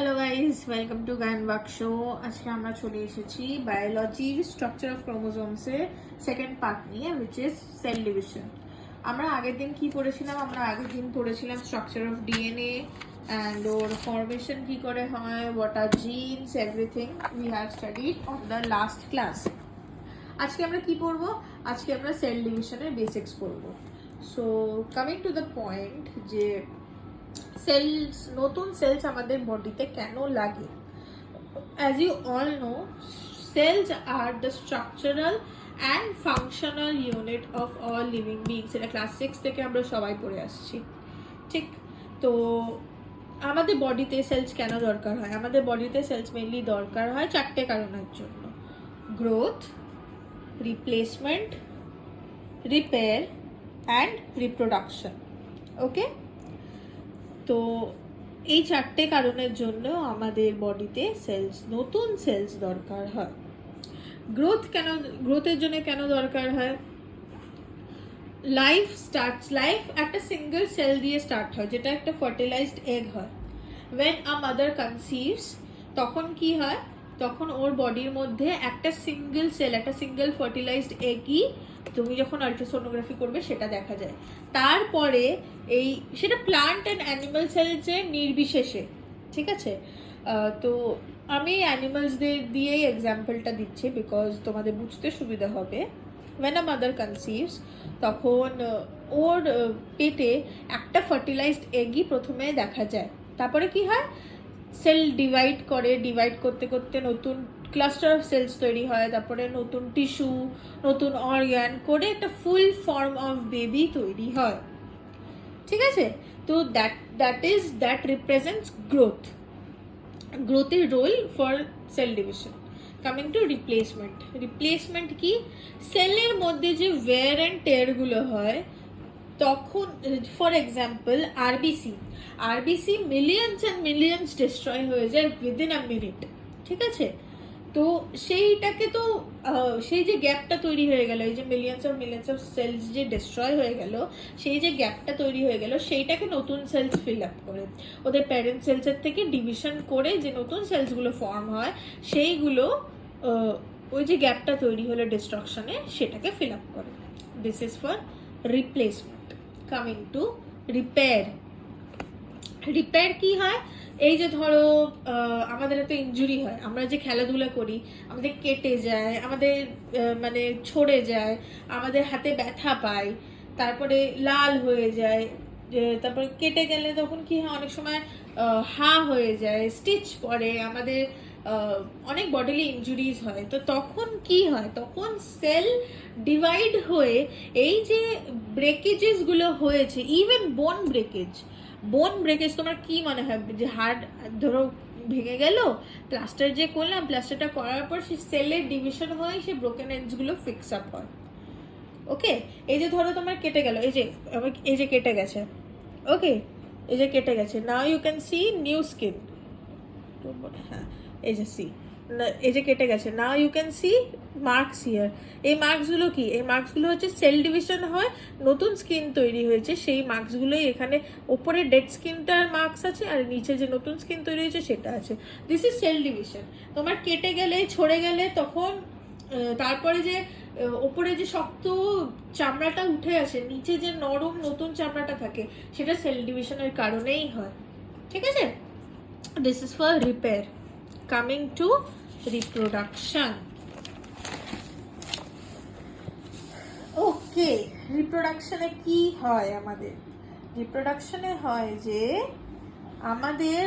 Hello guys, welcome to গায়ন বাক্স। আজকে আমরা চলে এসেছি বায়োলজির স্ট্রাকচার অফ ক্রোমোজোমসের সেকেন্ড পার্ট নিয়ে, উইচ ইজ সেল ডিভিশন। আমরা আগের দিন কি পড়েছিলাম? আমরা আগের দিন পড়েছিলাম স্ট্রাকচার অফ ডিএনএ অ্যান্ড ওর ফরমেশন কি করে হয়, what are genes, everything we have studied on the last class. আজকে আমরা কি পড়বো? আজকে আমরা সেল ডিভিশনের বেসিক্স পড়বো। So coming to the point, যে সেলস, নতুন সেলস আমাদের বডিতে কেন লাগে? As you all know, cells are the structural and functional unit of all living beings. এটা ক্লাস 6 থেকে আমরা সবাই পড়ে আসছি, ঠিক? তো আমাদের বডিতে সেলস কেন দরকার হয়? আমাদের বডিতে সেলস মেনলি দরকার হয় চারটে কারণের জন্য: growth, replacement, repair and reproduction. Okay, তো এই চারটে কারণের জন্য আমাদের বডিতে সেলস, নতুন সেলস দরকার হয়। গ্রোথের জন্য কেন দরকার হয়? লাইফ একটা সিঙ্গেল সেল দিয়ে স্টার্ট হয়, যেটা একটা ফার্টিলাইজড এগ হয়। ওয়েন আ মাদার কনসিভস, তখন কি হয়? তখন ওর বডির মধ্যে একটা সিঙ্গেল সেল, একটা সিঙ্গেল ফার্টিলাইজড এগই তুমি যখন আল্ট্রাসোনোগ্রাফি করবে সেটা দেখা যায়। তারপরে সেটা প্লান্ট অ্যান্ড অ্যানিমাল সেলসের নির্বিশেষে, ঠিক আছে? তো আমি অ্যানিমালসদের দিয়েই এক্সাম্পলটা দিচ্ছি, বিকজ তোমাদের বুঝতে সুবিধা হবে। when a mother conceives, তখন ওর পেটে একটা ফার্টিলাইজড এগই প্রথমে দেখা যায়। তারপরে কি হয়? সেল ডিভাইড করতে করতে নতুন ক্লাস্টার অফ সেলস তৈরি হয়, তারপরে নতুন টিস্যু, নতুন অর্গান করে একটা ফুল ফর্ম অফ বেবি তৈরি হয়, ঠিক আছে? তো দ্যাট রিপ্রেজেন্টস গ্রোথের role for cell division. Coming to replacement কি? সেলের মধ্যে যে ওয়্যার অ্যান্ড টেয়ারগুলো হয়, তখন for example RBC millions and millions destroy হয়ে যায় উইদিন আ মিনিট, ঠিক আছে? তো সেইটাকে তো সেই যে গ্যাপটা তৈরি হয়ে গেল, এই যে মিলিয়নস অফ সেলস যে ডিস্ট্রয় হয়ে গেল, সেই যে গ্যাপটা তৈরি হয়ে গেল, সেইটাকে নতুন সেলস ফিল আপ করে। ওদের প্যারেন্ট সেলসের থেকে ডিভিশন করে যে নতুন সেলসগুলো ফর্ম হয়, সেইগুলো ওই যে গ্যাপটা তৈরি হলো ডিস্ট্রাকশনে, সেটাকে ফিল আপ করে। This is for replacement. Coming to repair কি হয়? এই যে ধরো আমাদের একটা ইনজুরি হয়, আমরা যে খেলাধুলা করি, আমাদের কেটে যায়, আমাদের মানে ছড়ে যায়, আমাদের হাতে ব্যথা পায়, তারপরে লাল হয়ে যায়, তারপরে কেটে গেলে তখন কি হয়? অনেক সময় হা হয়ে যায়, স্টিচ পড়ে, আমাদের অনেক বডিলি ইনজুরিজ হয়। তো তখন কি হয়? তখন সেল ডিভাইড হয়ে এই যে ব্রেকেজেসগুলো হয়েছে, ইভেন বোন ব্রেকেজ তোমার কি মনে হয়? যে হাড় ধরো ভেঙে গেল, প্লাস্টার যে করলাম, প্লাস্টারটা করার পর সে সেলের ডিভিশন হয়ে সে ব্রোকেন এন্ডসগুলো ফিক্স আপ হয়। ওকে, এই যে ধরো তোমার কেটে গেল, এই যে কেটে গেছে, ওকে, এই যে কেটে গেছে, now you can see new skin. হ্যাঁ, এই যে এই যে কেটে গেছে, now you can see marks here. এই মার্কসগুলো কি? এই মার্কসগুলো হচ্ছে সেল ডিভিশন হয়, নতুন স্কিন তৈরি হয়েছে, সেই মার্কসগুলোই এখানে ওপরে ডেড স্কিনটার মার্কস আছে, আর নিচে যে নতুন স্কিন তৈরি হয়েছে সেটা আছে। This is cell division. তোমার কেটে গেলে, ছড়ে গেলে, তখন তারপরে যে ওপরে যে শক্ত চামড়াটা উঠে আসে, নিচে যে নরম নতুন চামড়াটা থাকে, সেটা সেল ডিভিশনের কারণেই হয়, ঠিক আছে? This is for repair. Coming to reproduction. Okay, reproduction-এ কি হয় আমাদের? রিপ্রোডাকশনে হয় যে আমাদের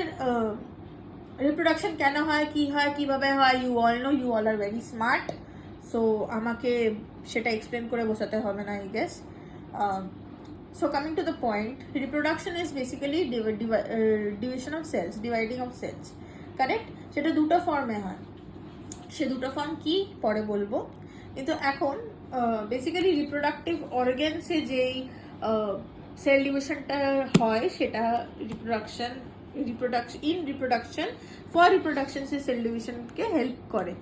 রিপ্রোডাকশন কেন হয়, কি হয়, কিভাবে হয়, you all know, you all are very smart. So আমাকে সেটা এক্সপ্লেন করে বোঝাতে হবে না, I guess. So coming to the point, reproduction is basically division of cells, dividing of cells, correct? সেটা দুটো ফর্মে হয়। সে দুটো ফর্ম কি পরে বলবো, কিন্তু এখন বেসিক্যালি রিপ্রোডাক্টিভ অর্গানসে যেই সেল ডিভিশনটা হয়, সেটা রিপ্রোডাকশন সে সেল ডিভিশনকে হেল্প করে।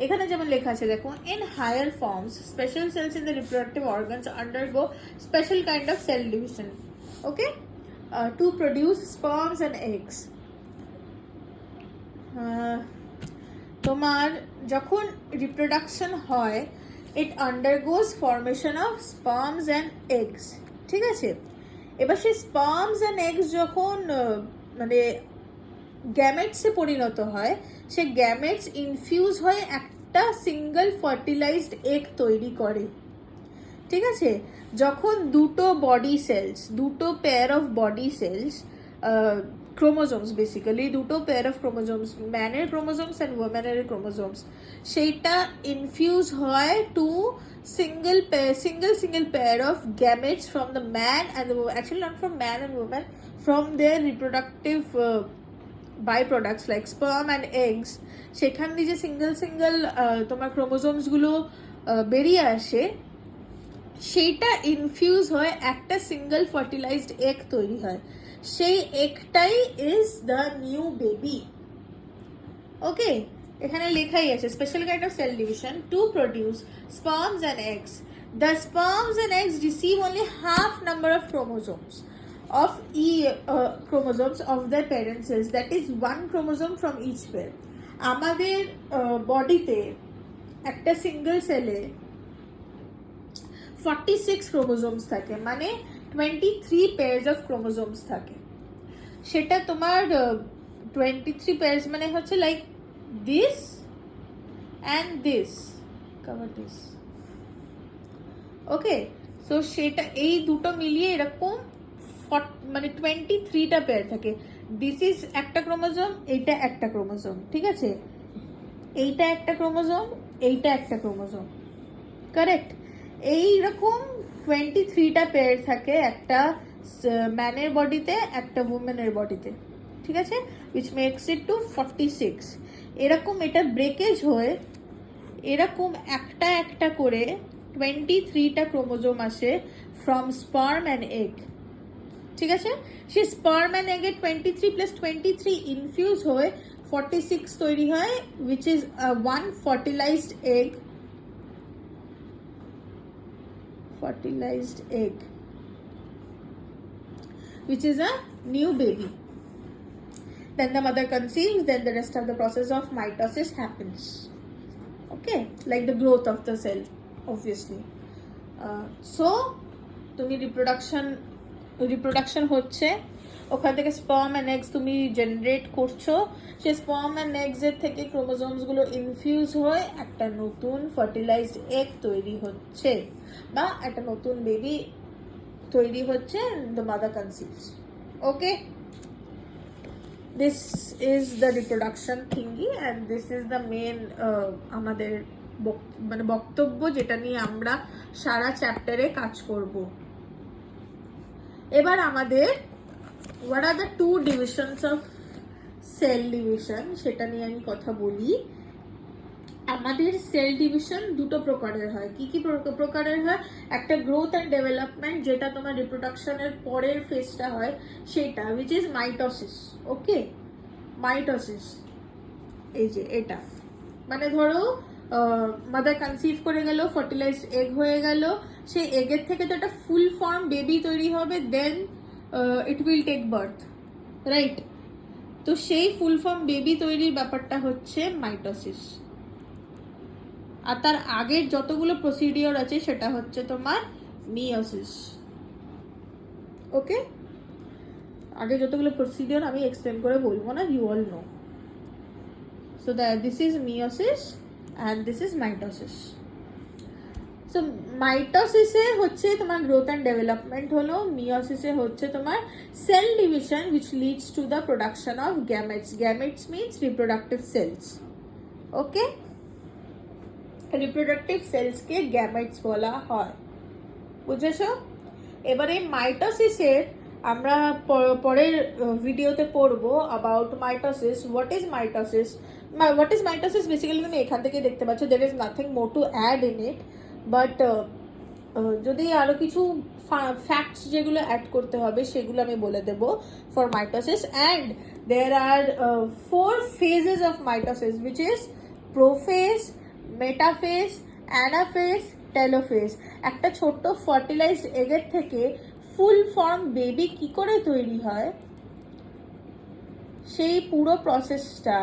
এখানে যেমন লেখা আছে, দেখো, in higher forms special cells in the reproductive organs undergo special kind of cell division, okay, to produce sperms and eggs. তোমার যখন রিপ্রোডাকশন হয়, it undergoes formation of sperms and eggs, ঠিক আছে? এবার সেই স্পার্মস অ্যান্ড এগস যখন মানে গ্যামেটসে পরিণত হয়, সে গ্যামেটস ইনফিউজ হয়ে একটা সিঙ্গেল ফার্টিলাইজড এগ তৈরি করে, ঠিক আছে? যখন দুটো বডি সেলস, দুটো pair of body cells, chromosomes, basically দুটো পেয়ার অফ ক্রোমোজোমস, ম্যানের ক্রোমোজোমস অ্যান্ড ওমেনের ক্রোমোজোমস, সেইটা ইনফিউজ হয় to single pair of gametes from the man and the woman, actually not from man and woman, from their reproductive byproducts like sperm and eggs. সেখান দিয়ে যে single তোমার ক্রোমোজোমসগুলো বেরিয়ে আসে, সেইটা ইনফিউজ হয়ে একটা সিঙ্গেল ফার্টিলাইজড এগ তৈরি হয়। সেই এগটাই is the new baby. Okay, এখানে লেখাই আছে special kind of cell division to produce sperms and eggs. The sperms and eggs receive only half number of chromosomes of chromosomes of their parent cells, that is one chromosome from each pair. আমাদের বডিতে একটা single সেলে 46 chromosomes থাকে, মানে 23 pairs of chromosomes থাকে। সেটা তোমার 23 pairs মানে হচ্ছে like this and this, cover this, okay? So সেটা এই দুটো মিলিয়ে এরকম মানে 23টা পেয়ার থাকে। দিস ইজ একটা ক্রোমোজোম, এইটা একটা ক্রোমোজোম, ঠিক আছে? এইটা একটা ক্রোমোজোম, এইটা একটা ক্রোমোজোম, কারেক্ট? এইরকম 23টা পেয়ার থাকে একটা ম্যানের বডিতে, একটা উমেনের বডিতে, ঠিক আছে? Which makes it to 46। এরকম এটা ব্রেকেজ হয়ে এরকম একটা একটা করে 23টা ক্রোমোজোম আসে ফ্রম স্পার্ম অ্যান্ড এগ, ঠিক আছে? সে স্পার্ম অ্যান্ড এগের 23 প্লাস 23 ইনফিউজ হয়ে 46 তৈরি হয়, which is one fertilized egg, which is a new baby. Then the mother conceives, then the rest of the process of mitosis happens. Okay, like the growth of the cell, obviously. So তুমি reproduction হচ্ছে, ওখান থেকে sperm and eggs তুমি generate করছো, সেই sperm and এগসের থেকে ক্রোমোজোমসগুলো infuse হয়ে একটা নতুন ফার্টিলাইজড এগ তৈরি হচ্ছে, বা একটা নতুন বেবি তৈরি হচ্ছে, the mother conceives. Okay, this is the reproduction thingy and this is the main আমাদের মানে বক্তব্য, যেটা নিয়ে আমরা সারা চ্যাপ্টারে কাজ করব। এবার আমাদের what are the two divisions of cell division সেটা নিয়ে আমি কথা বলি। আমাদের সেল ডিভিশন দুটো প্রকারের হয়। কি কি প্রকারের হয়? একটা গ্রোথ অ্যান্ড ডেভেলপমেন্ট, যেটা তোমার রিপ্রোডাকশনের পরের ফেজটা হয় সেটা, which is mitosis. Okay, mitosis এই যে এটা, মানে ধরো মাদার কনসিভ করে গেল, ফার্টিলাইজড এগ হয়ে গেল, সেই এগের থেকে তো একটা ফুল ফর্ম বেবি তৈরি হবে, then it will take birth, right? তো সেই ফুল ফর্ম বেবি তৈরির ব্যাপারটা হচ্ছে মাইটোসিস। আর তার আগের যতগুলো প্রসিডিওর আছে সেটা হচ্ছে তোমার মিওসিস। ওকে, আগে যতগুলো প্রসিডিওর আমি এক্সপ্লেন করে বলবো না, you all know. So this is meiosis and this is mitosis. So মাইটোসিসে হচ্ছে তোমার গ্রোথ অ্যান্ড ডেভেলপমেন্ট হলো, মিওসিসে হচ্ছে তোমার cell division which leads to the production of gametes. Gametes means reproductive cells. Okay, reproductive সেলসকে গ্যামেটস বলা হয়, বুঝেছো? এবারে মাইটোসিসের আমরা পরের ভিডিওতে পড়বো about mitosis. What is mitosis basically তুমি এখান থেকে দেখতে পাচ্ছ, there is nothing more to add in it, but যদি আরো কিছু ফ্যাক্টস যেগুলো অ্যাড করতে হবে সেগুলো আমি বলে দেবো for mitosis. And there are 4 phases of mitosis, which is prophase, metaphase, anaphase, telophase. একটা ছোট্ট ফার্টিলাইজড এগের থেকে ফুল ফর্ম বেবি কি করে তৈরি হয়, সেই পুরো প্রসেসটা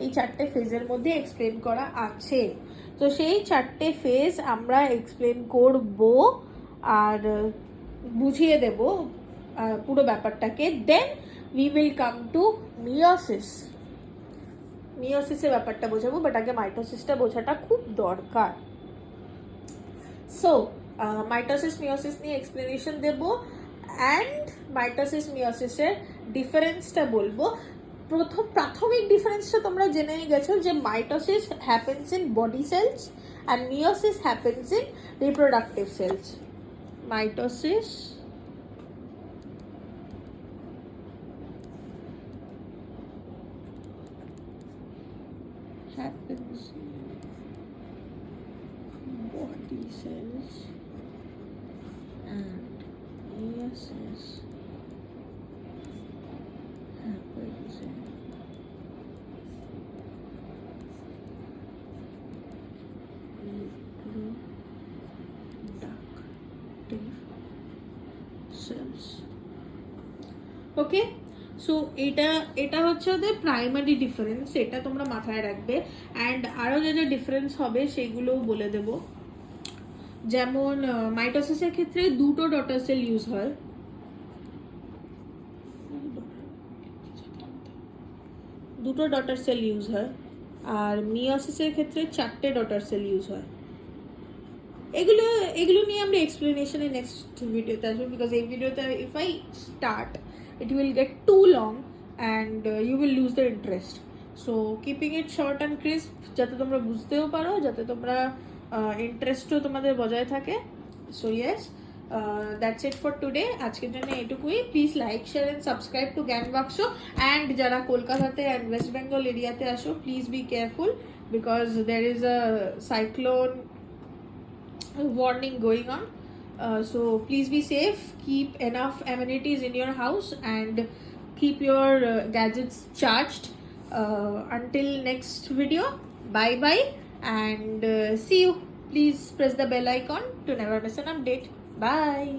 এই 4টে ফেজের মধ্যে এক্সপ্লেন করা আছে। তো সেই 4টে ফেজ আমরা এক্সপ্লেন করব আর বুঝিয়ে দেব পুরো ব্যাপারটাকে। Then we will come to meiosis. মিয়োসিসের ব্যাপারটা বোঝাবো, বাট আগে মাইটোসিসটা বোঝাটা খুব দরকার। সো মাইটোসিস মিয়োসিস নিয়ে এক্সপ্লেনেশন দেব অ্যান্ড মাইটোসিস মিয়োসিসের ডিফারেন্সটা বলবো। প্রাথমিক ডিফারেন্সটা তোমরা জেনেই গেছো যে mitosis happens in body cells and meiosis happens in reproductive cells. Mitosis happens in body cells and meiosis happens in reproductive cells. Okay, so এটা হচ্ছে ওদের প্রাইমারি ডিফারেন্স, এটা তোমরা মাথায় রাখবে। অ্যান্ড আরও যা যা ডিফারেন্স হবে সেগুলোও বলে দেব। যেমন মাইটোসিসের ক্ষেত্রে 2টো ডটার সেল ইউজ হয়, আর মিয়োসিসের ক্ষেত্রে 4টে ডটার সেল ইউজ হয়। এগুলো নিয়ে আমরা এক্সপ্লেনেশনে নেক্সট ভিডিওতে আসবো, বিকজ এই ভিডিওতে if I start it will get too long and you will lose the interest. So keeping it short and crisp, যাতে তোমরা বুঝতেও পারো, যাতে তোমরা ইন্টারেস্টও তোমাদের বজায় থাকে। So yes, that's it for today. আজকের জন্য এটুকুই। Please like, share and subscribe to জ্ঞান বাক্স। অ্যান্ড যারা কলকাতাতে অ্যান্ড ওয়েস্ট বেঙ্গল এরিয়াতে আসো, please be careful because there is a cyclone warning going on. So please be safe, keep enough amenities in your house and keep your gadgets charged. Until next video, bye bye and see you. Please press the bell icon to never miss an update. Bye.